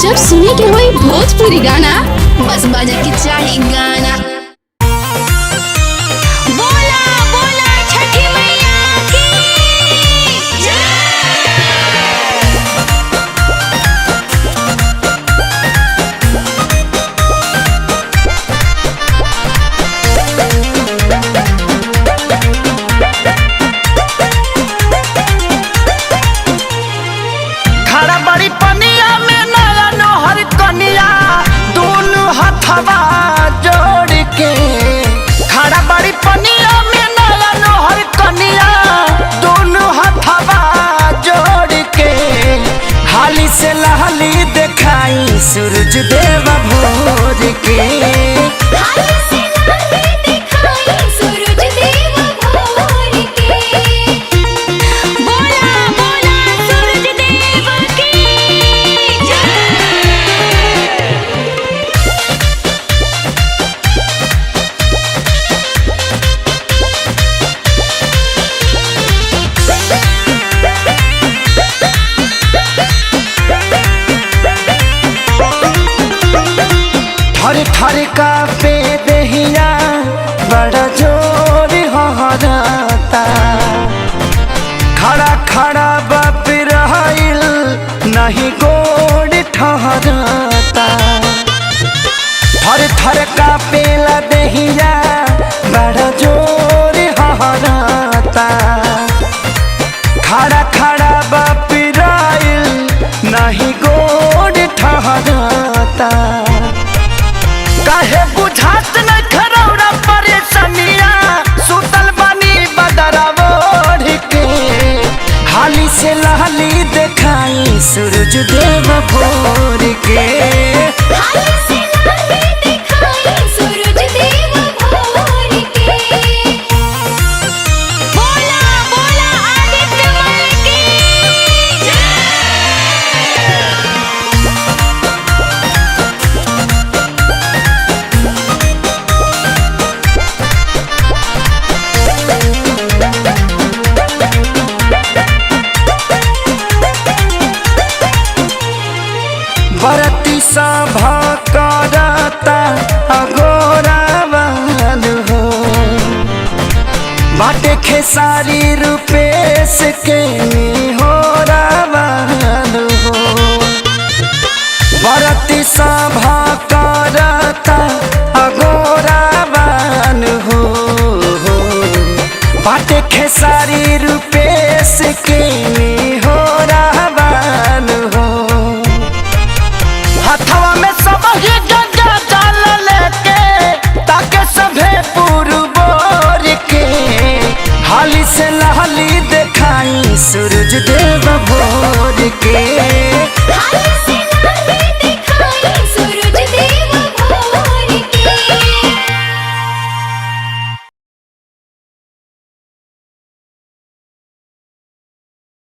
जब सुने के होई भोजपुरी गाना बस बजे के चाही गाना। बोला बोला छठी मैया की जय। खड़ा बड़ी पनिया में नया नोहर कनिया दोनों हथवा जोड़ के। खड़ा बड़ी पनिया में नया नोहर कनिया दोनों हथवा जोड़ के। हाली से लहली दिखाई सूरज देव भोर के। हाली से लाली दिखाई सूरज देव भोर के। बोला बोला सूरज देव की जय। थर थर का पे दहिया बड़ा जोर हहराता। खड़ा खड़ा बाप रहिल नहीं गोड़ ठहराता। थर थर का पेला दहिया बड़ा जोर हहराता। खड़ा खड़ा बाप रहिल नहीं गोड़ ठहराता। काहे बुझात न खरौरा परेशानिया सुतल बानी बदरवा ओढ़ के। हाली से लहली दिखाई सूरज देव भोर के। हाली से लाली दिखाई सूरज देव भोर के। बोला बोला आदित्य मल की जय। बरती सभा करता अगोरा बन हो। बाटे खेसारी रूपेश के हो रावण हो। बरती सभा करता अगोरा बन हो। बाटे खेसारी रूपेश के हो रावण हो। हथवा में सब ही गंगा जल लेके ताके सभे पुरबोर के। हाली से लहली दिखाई सूरज देव भोर के।